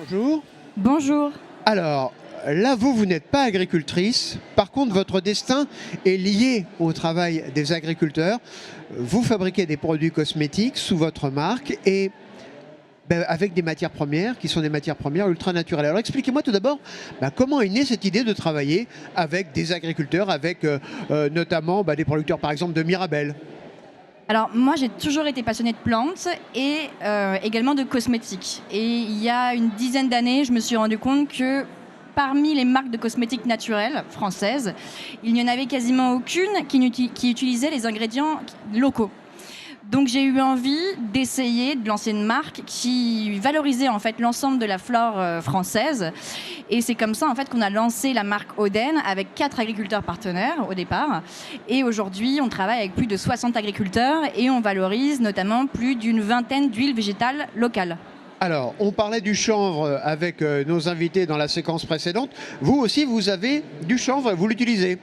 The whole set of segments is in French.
Bonjour. Bonjour. Alors, là, vous n'êtes pas agricultrice. Par contre, votre destin est lié au travail des agriculteurs. Vous fabriquez des produits cosmétiques sous votre marque et avec des matières premières qui sont des matières premières ultra naturelles. Alors, expliquez-moi tout d'abord comment est née cette idée de travailler avec des agriculteurs, avec notamment des producteurs, par exemple, de Mirabelle. Alors moi j'ai toujours été passionnée de plantes et également de cosmétiques. Et il y a une dizaine d'années, je me suis rendu compte que parmi les marques de cosmétiques naturelles françaises, il n'y en avait quasiment aucune qui utilisait les ingrédients locaux. Donc j'ai eu envie d'essayer de lancer une marque qui valorisait en fait l'ensemble de la flore française. Et c'est comme ça en fait qu'on a lancé la marque Oden avec 4 agriculteurs partenaires au départ. Et aujourd'hui, on travaille avec plus de 60 agriculteurs et on valorise notamment plus d'une vingtaine d'huiles végétales locales. Alors, on parlait du chanvre avec nos invités dans la séquence précédente. Vous aussi, vous avez du chanvre, vous l'utilisez.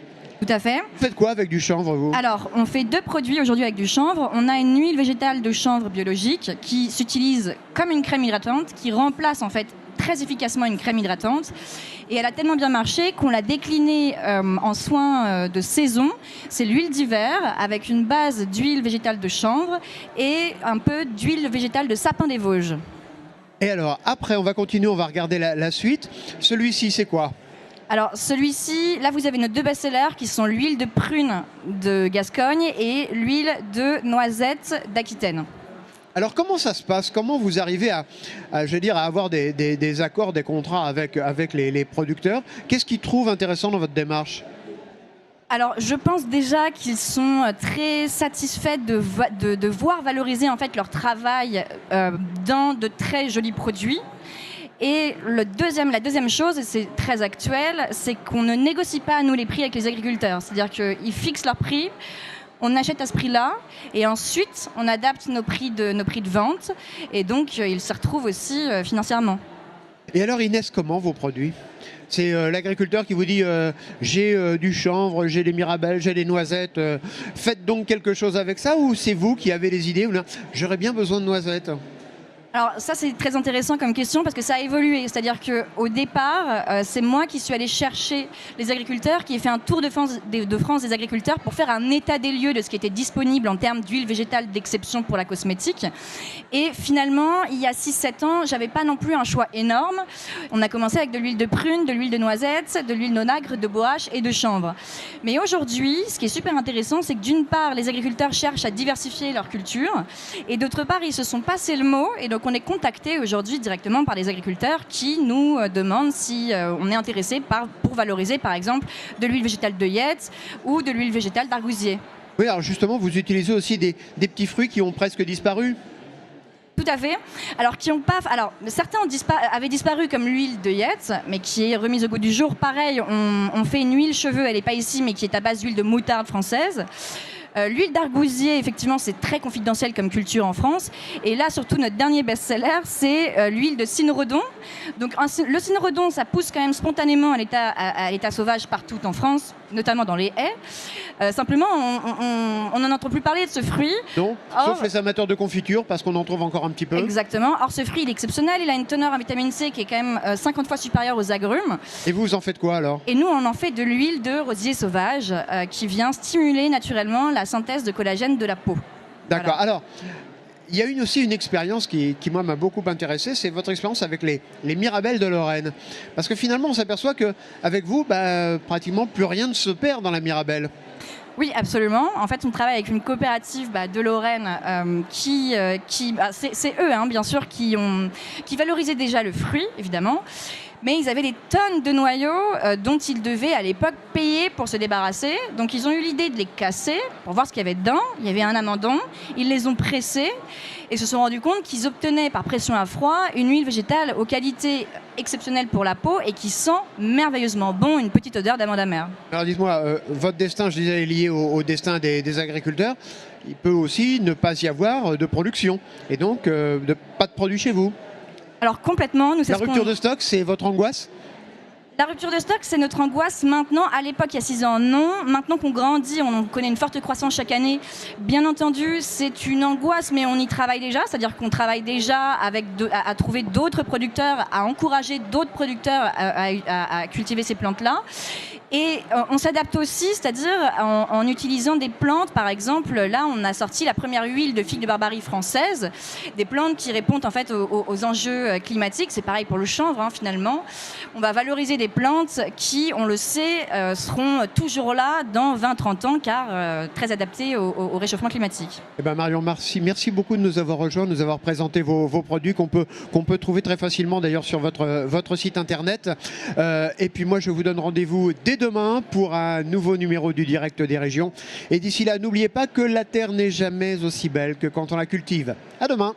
Tout à fait. Vous faites quoi avec du chanvre, vous? Alors, on fait 2 produits aujourd'hui avec du chanvre. On a une huile végétale de chanvre biologique qui s'utilise comme une crème hydratante, qui remplace en fait très efficacement une crème hydratante. Et elle a tellement bien marché qu'on l'a déclinée en soins de saison. C'est l'huile d'hiver avec une base d'huile végétale de chanvre et un peu d'huile végétale de sapin des Vosges. Et alors, après, on va continuer, on va regarder la suite. Celui-ci, c'est quoi? Alors celui-ci, là vous avez nos 2 best-sellers qui sont l'huile de prune de Gascogne et l'huile de noisette d'Aquitaine. Alors comment ça se passe? Comment vous arrivez à avoir des accords, des contrats avec les producteurs? Qu'est-ce qu'ils trouvent intéressant dans votre démarche? Alors je pense déjà qu'ils sont très satisfaits de voir valoriser en fait leur travail dans de très jolis produits. Et la deuxième chose, et c'est très actuel, c'est qu'on ne négocie pas, nous, les prix avec les agriculteurs. C'est-à-dire qu'ils fixent leur prix, on achète à ce prix-là, et ensuite, on adapte nos prix de vente, et donc, ils se retrouvent aussi financièrement. Et alors, ils naissent comment, vos produits? C'est l'agriculteur qui vous dit j'ai du chanvre, j'ai des mirabelles, j'ai des noisettes, faites donc quelque chose avec ça, ou c'est vous qui avez les idées, ou là, j'aurais bien besoin de noisettes? Alors ça c'est très intéressant comme question parce que ça a évolué, c'est-à-dire qu'au départ c'est moi qui suis allée chercher les agriculteurs, qui ai fait un tour de France des agriculteurs pour faire un état des lieux de ce qui était disponible en termes d'huile végétale d'exception pour la cosmétique. Et finalement il y a 6-7 ans j'avais pas non plus un choix énorme. On a commencé avec de l'huile de prune, de l'huile de noisette, de l'huile d'onagre, de boache et de chanvre. Mais aujourd'hui ce qui est super intéressant c'est que d'une part les agriculteurs cherchent à diversifier leur culture et d'autre part ils se sont passés le mot et donc on est contacté aujourd'hui directement par les agriculteurs qui nous demandent si on est intéressé pour valoriser par exemple de l'huile végétale d'œillette ou de l'huile végétale d'argousier. Oui, alors justement, vous utilisez aussi des petits fruits qui ont presque disparu. Tout à fait. Alors, certains avaient disparu comme l'huile d'œillette, mais qui est remise au goût du jour. Pareil, on fait une huile cheveux, elle n'est pas ici, mais qui est à base d'huile de moutarde française. L'huile d'argousier, effectivement, c'est très confidentiel comme culture en France. Et là, surtout, notre dernier best-seller, c'est l'huile de cynorrhodon. Donc, le cynorrhodon, ça pousse quand même spontanément à l'état sauvage partout en France, notamment dans les haies. Simplement, on n'en entend plus parler de ce fruit. Non, sauf les amateurs de confiture, parce qu'on en trouve encore un petit peu. Exactement. Or, ce fruit, il est exceptionnel. Il a une teneur en vitamine C qui est quand même 50 fois supérieure aux agrumes. Et vous en faites quoi alors? Et nous, on en fait de l'huile de rosier sauvage qui vient stimuler naturellement la synthèse de collagène de la peau. D'accord. Voilà. Alors, il y a aussi une expérience qui moi, m'a beaucoup intéressé, c'est votre expérience avec les Mirabelles de Lorraine. Parce que finalement, on s'aperçoit qu'avec vous, pratiquement plus rien ne se perd dans la Mirabelle. Oui, absolument. En fait, on travaille avec une coopérative de Lorraine c'est eux, bien sûr, qui valorisaient déjà le fruit, évidemment. Mais ils avaient des tonnes de noyaux dont ils devaient à l'époque payer pour se débarrasser. Donc ils ont eu l'idée de les casser pour voir ce qu'il y avait dedans. Il y avait un amandon, ils les ont pressés et se sont rendus compte qu'ils obtenaient par pression à froid une huile végétale aux qualités exceptionnelles pour la peau et qui sent merveilleusement bon, une petite odeur d'amande amère. Alors dites-moi, votre destin, je disais, est lié au destin des agriculteurs. Il peut aussi ne pas y avoir de production et donc pas de produits chez vous. Alors complètement, La rupture de stock, c'est votre angoisse? La rupture de stock, c'est notre angoisse maintenant. À l'époque, il y a 6 ans, non. Maintenant qu'on grandit, on connaît une forte croissance chaque année. Bien entendu, c'est une angoisse, mais on y travaille déjà. C'est-à-dire qu'on travaille déjà à trouver d'autres producteurs, à encourager d'autres producteurs à cultiver ces plantes-là. Et on s'adapte aussi, c'est-à-dire en utilisant des plantes. Par exemple, là, on a sorti la première huile de figue de Barbarie française, des plantes qui répondent en fait aux enjeux climatiques. C'est pareil pour le chanvre, hein, finalement. On va valoriser des plantes qui, on le sait, seront toujours là dans 20-30 ans, car très adaptées au réchauffement climatique. Eh ben Marion, merci beaucoup de nous avoir rejoints, de nous avoir présenté vos produits qu'on peut trouver très facilement d'ailleurs sur votre site internet. Et puis moi, je vous donne rendez-vous dès demain pour un nouveau numéro du Direct des Régions. Et d'ici là, n'oubliez pas que la terre n'est jamais aussi belle que quand on la cultive. À demain.